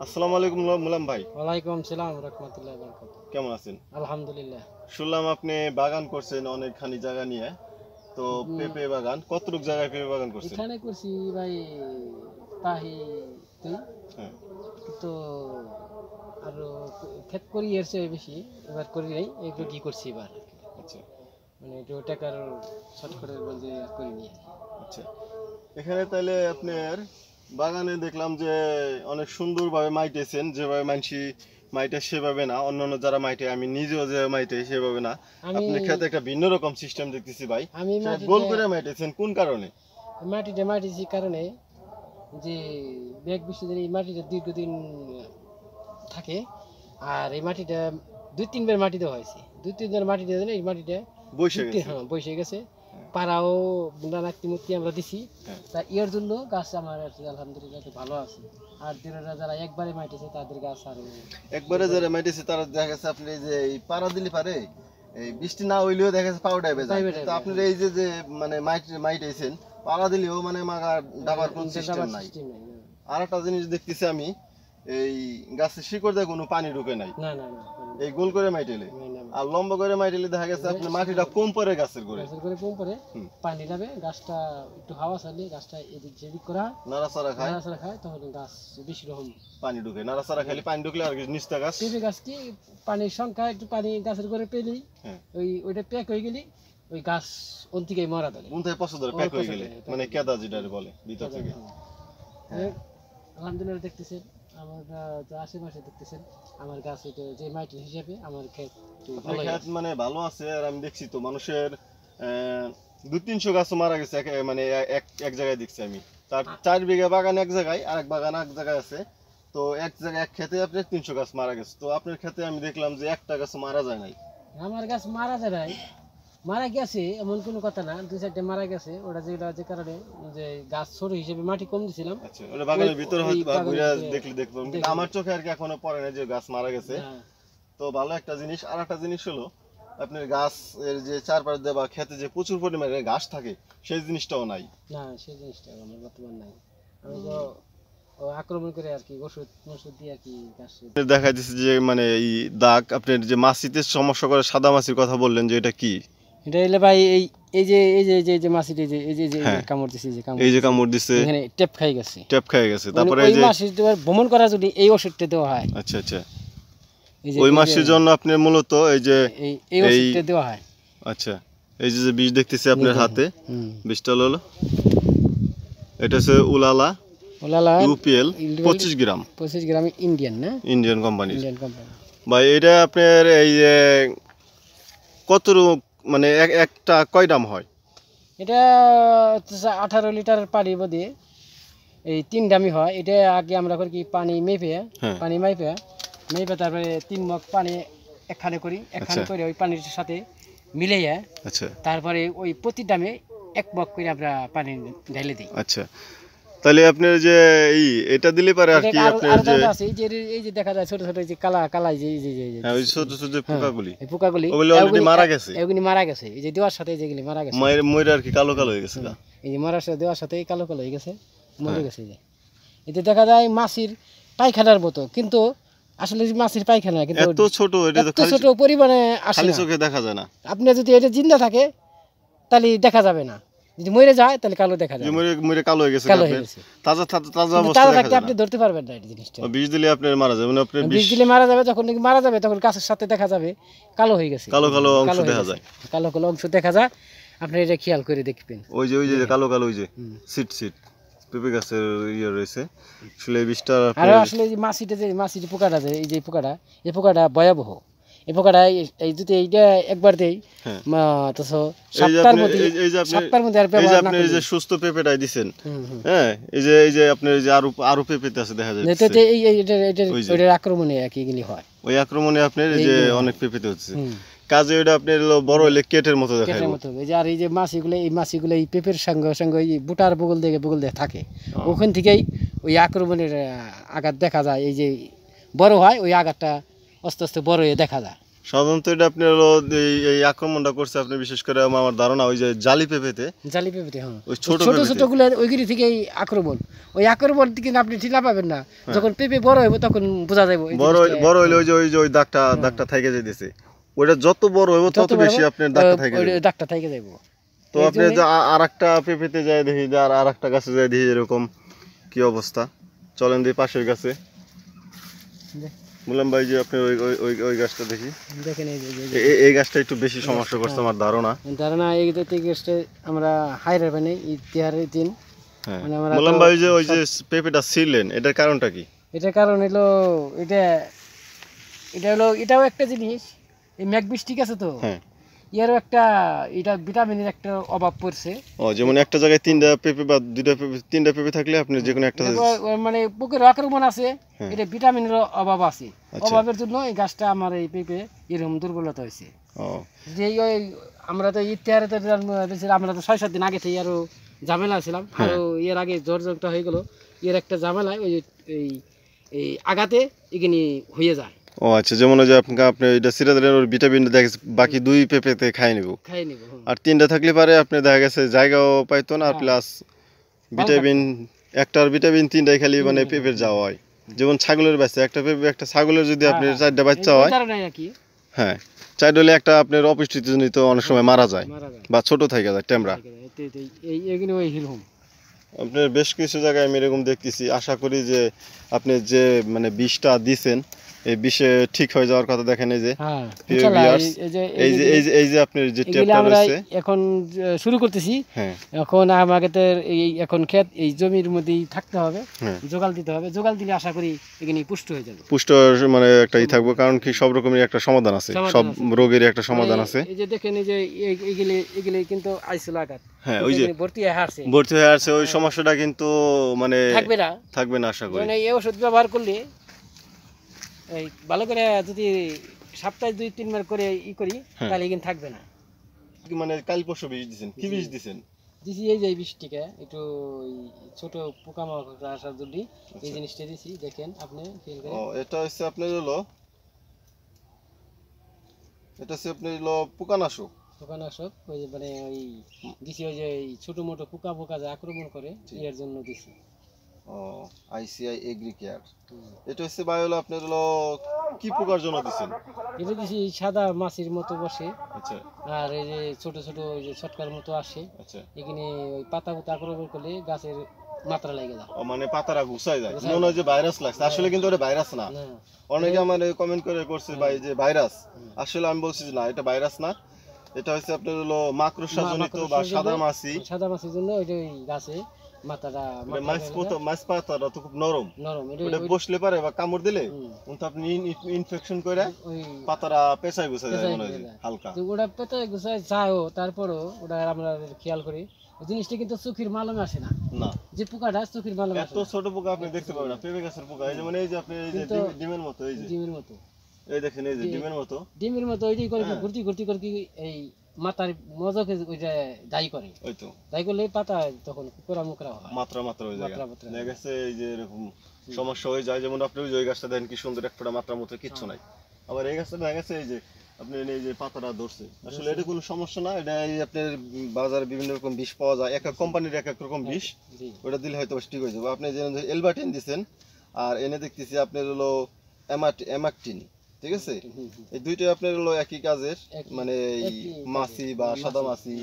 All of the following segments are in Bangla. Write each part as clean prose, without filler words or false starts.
আসসালামু আলাইকুম মুলাম ভাই। ওয়ালাইকুম সালাম রাহমাতুল্লাহি ওয়া বারাকাতুহু। কেমন আছেন? আলহামদুলিল্লাহ। শুনলাম আপনি বাগান করছেন অনেকখানি জায়গা নিয়ে। তো পেঁপে বাগান কতটুক জায়গায় পেঁপে বাগান করছেন? এখানে করছি ভাই তাহি তুই হ্যাঁ। তো আরো ক্ষেত করি এর চেয়ে বেশি এবার করি নাই একটু কি করছি এবার আচ্ছা মানে একটু টাকার শর্ট করে বলতে করিনি। আচ্ছা। এখানে তাহলে আপনার বাগানে দেখলাম যে অনেক সুন্দরভাবে মাইটেছেন, যেভাবে মানসি মাইটে সেভাবে না, অন্যান্য যারা মাইটে আমি নিজেও যে মাইটে সেভাবে না। আপনি খেতে একটা ভিন্ন রকম সিস্টেম দেখতেছি ভাই। আমি গোল করে মাইটেছেন কোন কারণে? মাটিছি কারণে যে ব্যাগ বেশি দিন এই মাটিটা দীর্ঘদিন থাকে আর এই মাটিটা দুই তিনবার মাটি দেওয়া হয়েছে, দুই তিনবার মাটি দেওয়া এই মাটিটা বসে গেছে। পাড়াও নানাক্তি মূর্তি আমরা দিছি, তা এর জন্য গাছ আমার আলহামদুলিল্লাহ ভালো আছে। আর যারা একবারে মাটিছে তাদের গাছ আরো একবারে যারা মাটিছে তারা দেখা গেছে আপনি যে এই পাড়া দিলে পারে এই বৃষ্টি না হইলেও দেখা যাচ্ছে পাউডার বেজে যায়। তো আপনি এই যে মানে মাইটেছেন পাড়া দিলেও মানে মাগা ডাবার কোন সিস্টেম নাই। আর একটা জিনিস দেখতেছি আমি, এই গাছের শিকড় দিয়ে কোনো পানি ঢুকে নাই। না না না, এই গোল করে মাইটেলে আর লম্বা করে মাইটেলে দেখা গেছে আপনি মাটিটা কম পরে গাছের করে কম পরে পানি যাবে, গাছটা একটু হাওয়া চালিয়ে গাছটা এদিক যেদিক করা নাড়াচাড়া খায় তখন গাছ বেশি রকম পানি ঢুকে। নাড়াচাড়া খালি পানি ঢুকলে আর নিচটা গাছ পেঁপে গাছ কি পানির সংখ্যা একটু পানি গাছের করে পেলেই ওইটা প্যাক হয়ে গেলি ওই গাছ ওর থেকে মরা দেয়, কোন থেকে পছন্দ প্যাক হয়ে গেলে মানে কেদা যেটা বলে ভিতর থেকে। আলহামদুলিল্লাহ দেখতেছেন আমার আশেপাশে দেখতেছেন আমার গাছ এটা যে মাটি হিসাবে আমার ক্ষেত মানে ভালো আছে। আর আমি দেখছি তো মানুষের 200-300 গাছ মারা গেছে মানে এক জায়গায় দেখছি আমি। তার 4 বিঘা বাগান এক জায়গায়, আরেক বাগান এক জায়গায় আছে। তো এক জায়গায় এক খেতে আপনার 300 গাছ মারা গেছে। তো আপনার খেতে আমি দেখলাম যে একটা গাছ মারা যায় নাই। আমার গাছ মারা যায় নাই, মারা গেছে এমন কোনো কথা না, 2-4টা মারা গেছে। ওটা যে কারণে যে গাছ ছোট হিসেবে মাটি কম দিছিলাম। আচ্ছা, ওটা বাগানের ভিতর হয়তো ঘুরে দেখলে দেখবো, কিন্তু আমার চোখে আর কি এখনো পড়ে না যে গাছ মারা গেছে। তো ভালো একটা জিনিস। আর একটা জিনিস হলো আপনার গাছ এর যে চারপাশ দিয়ে বা খেতে যে প্রচুর পরিমাণে ঘাস থাকে সেই জিনিসটাও নাই। না, সেই জিনিসটা আমার বর্তমান নাই। আমি তো আক্রমণ করে আর কি ওষুধ দিয়ে আর কি গাছ দেখা যাচ্ছে যে মানে এই দাগ আপনার যে মাছিতে সমস্যা করে, সাদা মাছির কথা বললেন যে এটা কি? এটা এলে ভাই এই যে মাছিটা এই যে কামড় দিছে, এই যে কামড় দিছে এখানে টেপ খাই গেছে। তারপরে এই যে মাছি ভ্রমণ করা যদি এই ওষুধটা দেওয়া হয়। আচ্ছা আচ্ছা, ওই মাছির জন্য আপনি মূলত এই যে এই ওষুধটা দেওয়া হয়। আচ্ছা, এই যে বীজ দেখতেছি আপনার হাতে, বীজটা হলো এটা হচ্ছে উলালা ইউপিএল 25 গ্রাম ইন্ডিয়ান না, ইন্ডিয়ান কোম্পানি। ভাই এটা আপনার এই যে কত মানে একটা কয় দাম হয়? এটা 18 লিটার পানি বোধে এই 3 দামই হয়। এটা আগে আমরা করি কি পানি মেপে তারপরে 3 মগ পানি একখানে করি ওই পানির সাথে মিলাইয়া আচ্ছা তারপরে ওই প্রতি দামে 1 মগ করে আমরা পানি ঢেলে দিই। আচ্ছা, তাহলে আপনার যে এটা দিলে পারে আর কি আপনার যে এই যে দেখা যায় ছোট ছোট যে কালা যে হ্যাঁ ওই ছোট ছোট পোকাগুলি ওগুলো অলরেডি মারা গেছে, এগুলি মারা গেছে। এই যে দেওয়ার সাথে যেগুলি মারা গেছে ময়রা আর কি কালো কালো হয়ে গেছে। এই যে মারার সাথে দেওয়ার সাথে কালো কালো হয়ে গেছে, মরে গেছে। যে এতে দেখা যায় মাছির পায়খানার মতো, কিন্তু আসলে মাছির পায়খানা কিন্তু এত ছোট, এটা তো ছোট পরিমাণে খালি চোখে দেখা যায় না। আপনি যদি এটা জিন্দা থাকে তাহলে দেখা যাবে না, যদি মরে যায় তাহলে কালো দেখা যায়। মরে কালো হয়ে গেছে, তাজা অবস্থায় থাকতে আপনি ধরতে পারবেন না এই জিনিসটা। বীজ দিলে আপনার মারা যাবে না, আপনার বীজ দিলে মারা যাবে। যখন মারা যাবে তখন গাছের সাথে দেখা যাবে কালো হয়ে গেছে, কালো কালো অংশ দেখা যায়, কালো কালো অংশ দেখা যায়। আপনি এটা খেয়াল করে দেখবেন, ওই যে কালো কালো ওই যে সিট পেঁপে গাছের রয়েছে। আসলে বীজটা আর আসলে এই মাছিটা পোকাটা এই পোকাটা ভয়াবহ। এই পোকাটা এই যদি এইটা একবার দেই তো সপ্তাহের মধ্যে আর ব্যবহার না, এই যে সুস্থ পেঁপেটাই দিবেন। হ্যাঁ, এই যে আপনার এই যে আরো পেঁপেতে আছে দেখা যায়, এটার আক্রমণে একইগুলি হয়। ওই আক্রমণে আপনার এই যে অনেক পেঁপেতে হচ্ছে কাজে ওটা আপনার বড় হলে কেটের মতো দেখায়। আর এই যে মাছিগুলো এই পেঁপের সঙ্গে এই বুটার বগল দিয়ে থাকে, ওখান থেকেই ওই আক্রমণের আঘাত দেখা যায়। এই যে বড় হয় ওই আঘাতটা আস্তে আস্তে বড় হয়ে দেখা যায়। সাধারণত এটা আপনি হলো এই আক্রমণটা করছে আপনি বিশেষ করে আমার ধারণা ওই যে জালি পেঁপেতে হ্যাঁ ওই ছোট ছোট গুলো ওইগুলি থেকে আক্রমণ ওই আক্রমণ কিন্তু আপনি ঠিক না পাবেন না যখন পেঁপে বড় হবে তখন বোঝা যাবে বড় হইলে ওই দাগটা থেকে যাইতেছে ওটা যত বড় হবে তত বেশি আপনার দাগটা থেকে যাবে তো আপনি আরেকটা পেঁপেতে যায় দেখি যে আরেকটা গাছে যায় দেখি এরকম কি অবস্থা চলেন দিয়ে পাশের গাছে বললাম ভাই যে আপনি ওই গাছটা দেখি দেখেন এই গাছটা একটু বেশি সমস্যা করছে আমার ধারণা এই গাছটা আমরা হাইরে বানাই ইতিহারের দিন বললাম ভাই যে ওই যে পেঁপেটা ছিলেন এটার কারণটা কি এটার কারণ হলো এটাও একটা জিনিস এই ম্যাগবিস ঠিক আছে তো এরও একটা এটা ভিটামিনের একটা অভাব পড়ছে যেমন একটা জায়গায় তিনটা পেঁপে থাকলে আপনি যে কোনো একটা মানে পোকের আক্রমণ আছে এটা ভিটামিনের অভাব আছে অভাবের জন্য এই গাছটা আমার এই পেঁপে এরকম দুর্বলতা হয়েছে যে আমরা তো ইতিহারে তো আমরা তো 6-7 দিন আগে থেকে আরো ঝামেলা ছিলাম আরো এর আগে জ্বরটা হয়ে গেল এর একটা ঝামেলায় ওই এই আগাতে এখানে হয়ে যায় আচ্ছা যেমন ওই যে আপনি এটা সিরা দিলেন ওর ভিটামিন বাকি 2 পেঁপেতে খাই নিব আর 3টা থাকলে পারে আপনি দেখা গেছে জায়গাও পাইতো না আর প্লাস ভিটামিন একটার ভিটামিন 3টাই খালি মানে পেঁপের যাওয়া হয় যেমন ছাগলের বাচ্চা একটা পেঁপে একটা ছাগলের যদি আপনি 4টা বাচ্চা হয় হ্যাঁ 4 হলে একটা আপনার অপুষ্টিজনিত অনেক সময় মারা যায় বা ছোট থেকে যায় টেমরা আপনার বেশ কিছু জায়গায় আমি এরকম দেখতেছি আশা করি যে আপনি যে মানে বিষটা দিছেন এই বিষে ঠিক হয়ে যাওয়ার কথা দেখেন এই যে এই যে আপনার যে ট্যাপটা রয়েছে এখন শুরু করতেছি এখন আমাদের এখন ক্ষেত এই জমির মধ্যেই থাকতে হবে জোগাল দিতে হবে জোগাল দিলে আশা করি এখানে পুষ্ট হয়ে যাবে পুষ্ট মানে একটাই থাকবে কারণ কি সব রকমের একটা সমাধান আছে সব রোগের একটা সমাধান আছে এই যে দেখেন এই যে এগুলি কিন্তু আইছিল আঘাত হ্যাঁ ওই যে ভর্তি হয়ে আসছে ওই সমস্যাটা কিন্তু মানে থাকবে না আশা করি মানে এই ওষুধ ব্যবহার করলে এই ভালো করে যদি সপ্তাহে 2-3 বার করে করি তাহলে কিন্তু থাকবে না মানে কাল পরশু বীজ দিবেন কি বীজ দিবেন দিছি এই যে বীজটিকে একটু ছোট পোকামাকড় আসার জন্য এই জিনিসটা দিছি দেখেন আপনি ফিল করেন এটা হচ্ছে আপনার হলো পোকানাশক ওই যে মানে ওই দিছি ওই যে ছোট মোটো পোকা যে আক্রমণ করে এর জন্য দিছি আইসিআই এগ্রি কেয়ার এটা হচ্ছে বায়োলা আপনার হলো কি পোকার জন্য দিবেন এটা দিছি সাদা মাছির মতো বসে আচ্ছা আর এই যে ছোট ছোট ওই যে ছটকার মতো আসে আচ্ছা এখানে ওই পাতা আক্রমণ করলে গাছের মাত্রা লাগে যায় মানে পাতারা ঘুষায় যায় মনে হয় যে ভাইরাস লাগছে আসলে কিন্তু এটা ভাইরাস না অনেকে আমারে কমেন্ট করছে ভাই যে ভাইরাস আসলে আমি বলছি যে না এটা ভাইরাস না এটা হচ্ছে আপনার হলো মাকড়সা জনিত বা সাদা মাছির জন্য ওই গাছে মাথাটা মাছ পাতাটা তো খুব নরম এটা বসলে পারে বা কামড় দিলে তো আপনি ইনফেকশন করে পাতারা পেঁচায় গুছায় যায় মনে হয় হালকা তো ওটা পেঁচায় গুছায় যায়ও তারপরও ওটা আমরা খেয়াল করি জিনিসটা কিন্তু চোখের মালমে আসে না যে পোকাটা চোখের মালমে এত ছোট পোকা আপনি দেখতে পাবেন না পেঁপে গাছের পোকা এই যে মানে এই যে আপনি এই যে ডিমের মতো এই দেখেন এই যে ডিমের মতো ওইটাই করে ঘুরতি করে এই মাথার মজকে ওইটা দায়ী করে ওইতো দায়ী করলে পাতা তখন কোরা মুকরা হয় মাত্রা হয়ে যায় দেখা গেছে এই যে এরকম সমস্যা হয়ে যায় যেমন আপনি ওই গাছটা দেখেন কি সুন্দর একটা মাত্রা মতো কিচ্ছু নাই আবার এই গাছটা দেখা গেছে এই যে আপনি এই যে পাতাটা ধরছে আসলে এটা কোনো সমস্যা না এটা এই আপনার বাজারে বিভিন্ন রকম বিষ পাওয়া যায় এক এক কোম্পানির এক এক রকম বিষ ওটা দিলে হয়তো ঠিক হয়ে যাবে আপনি যে এলবাটিন দিবেন আর এনে দেখতেছি আপনার হলো অ্যামাকটিন ঠিক আছে এই দুইটা আপনার হলো একই কাজের মানে মাছি বা সাদা মাছি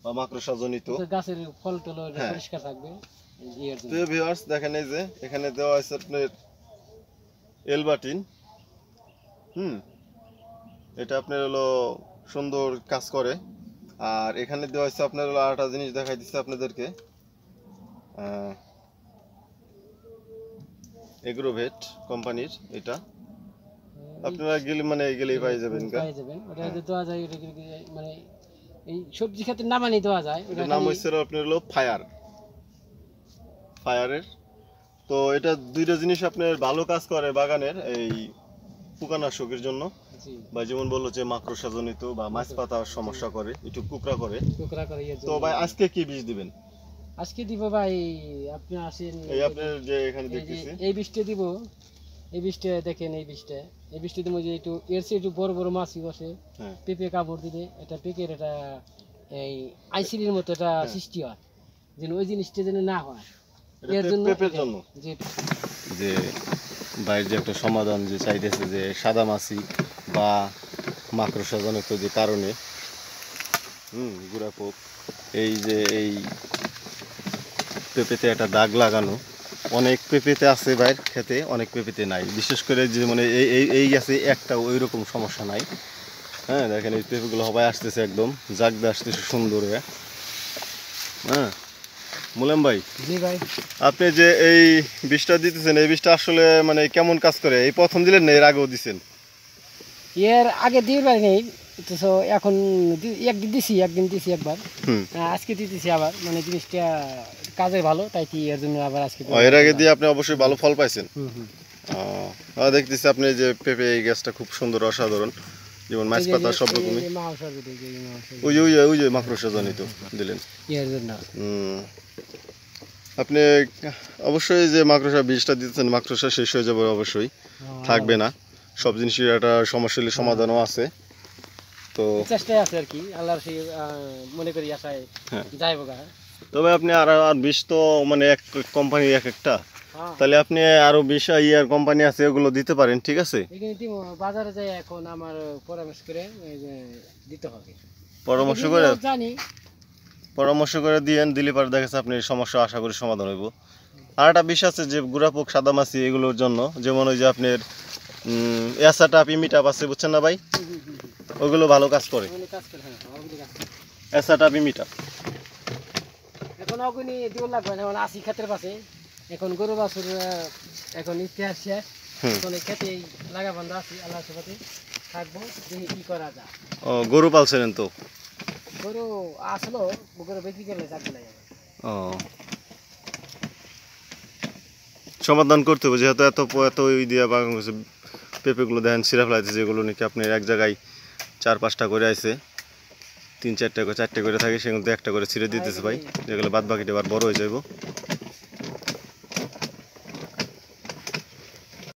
বা মাকড়সা জনিত গাছের ফল টল পরিষ্কার থাকবে তো ভিউয়ার্স দেখেন এই যে এখানে দেওয়া আছে আপনার এলবাটিন এটা আপনার হলো সুন্দর কাজ করে আর এখানে দেওয়া আছে আপনার হলো আরেকটা জিনিস দেখাই দিচ্ছে আপনাদেরকে এগ্রোভেট কোম্পানির এটা আপনারা গেলে মানে গেলেই পাই যাবেন ওটা দেওয়া যায় এটা মানে এই সবজি ক্ষেতের নামানি দেওয়া যায় এটার নাম হচ্ছে আপনার হলো ফায়ারের তো এটা দুইটা জিনিস আপনার ভালো কাজ করে বাগানের এই পোকানাশকের জন্য বা যেমন বললো যে মাকড়সা জনিত বা মাছ পাতার সমস্যা করে একটু কুকরা করে তো ভাই আজকে কি বীজ দিবেন আজকে দিব ভাই আপনি আসেন এই আপনার যে এখানে দেখতেছি এই বীজটা দিব এই বীজটা দেখেন, এই বীজটাতে মধ্যে একটু এর চেয়ে একটু বড় বড় মাছই বসে। পেঁপে কাপড় দিলে এটা পেঁপের এটা এই আইসিলির মতো এটা সৃষ্টি হয়, যেন ওই জিনিসটা যেন না হয় এর জন্য। যে বাইরের যে একটা সমাধান যে চাইতেছে যে সাদা মাছি বা মাকড়সা জনিত যে কারণে গুড়া পোক, এই যে এই পেঁপেতে একটা দাগ লাগানো, অনেক পেঁপেতে আছে বাইর খেতে, অনেক পেঁপেতে নাই। বিশেষ করে যে মানে এই গাছে একটা ওই রকম সমস্যা নাই। হ্যাঁ দেখেন এই পেঁপেগুলো সবাই আসতেছে, একদম জাগদা আসতেছে সুন্দর হয়ে। হ্যাঁ মুলাম ভাই, আপনি যে এই বীজটা দিতেছেন, এই বীজটা আসলে মানে কেমন কাজ করে? এই প্রথম দিলেন না এর আগেও দিছেন? এর আগে দিয়ে পারিনি, তো এখন একদিন দিছি একবার, আজকে দিতেছি আবার। মানে জিনিসটা কাজে ভালো, তাই কি এর জন্য আবার আজকে। এর আগে দিয়ে আপনি অবশ্যই ভালো ফল পাইছেন। দেখতেছি আপনি যে পেঁপে এই গাছটা খুব সুন্দর, অসাধারণ, যেমন মাছ পাতা সব রকমই। ওই যে মাকড়সা জনিত দিলেন এর জন্য। আপনি অবশ্যই যে মাকড়সা বীজটা দিতেছেন, মাকড়সা শেষ হয়ে যাবে, অবশ্যই থাকবে না। সব জিনিসের একটা সমস্যার সমাধানও আছে, তো চেষ্টায় আছে আর কি, আল্লাহর সেই মনে করি আশায় যাইব গা। তবে আপনি আর বীজ তো মানে এক কোম্পানি এক একটা, তাহলে আপনি আরো বেশি ইয়ার কোম্পানি আছে ওগুলো দিতে পারেন, ঠিক আছে? বাজারে যাই এখন আমার পরামর্শ করে দিতে হবে, পরামর্শ করে দিলে পরে দেখেছে আপনি সমস্যা আশা করি সমাধান হইব। আর একটা বিষ আছে যে গুড়া পোক, সাদা মাছি, এগুলোর জন্য, যেমন ওই যে আপনার এসাটাপ, ইমিটাপ আছে, বুঝছেন না ভাই? ওগুলো ভালো কাজ করে, এসাটাপ, ইমিটাপ। এখন অগুনি দিও লাগবে না, এখন আসি ক্ষেতের পাশে, এখন গরু বাছুর এখন ইতিহাস শেষ, এখন খেতে লাগা বান্ধা আছি, আল্লাহর সাথে থাকবো, দেখি কি করা যায়। ও গরু পালছিলেন তো? গরু আসলো, গরু বিক্রি করলে চাকরি লাগে। ও সমাধান করতে হবে, যেহেতু এত ওই দিয়ে বাগান করছে, পেঁপেগুলো দেখেন সিরা ফেলাইতেছে, যেগুলো নাকি আপনি এক জায়গায় 4-5টা করে আছে, 3-4টা করে 4টে করে থাকে, সেগুলো একটা করে ছিঁড়ে দিতেছে ভাই, যেগুলো বাদ বাকিটা আবার বড় হয়ে যাবো।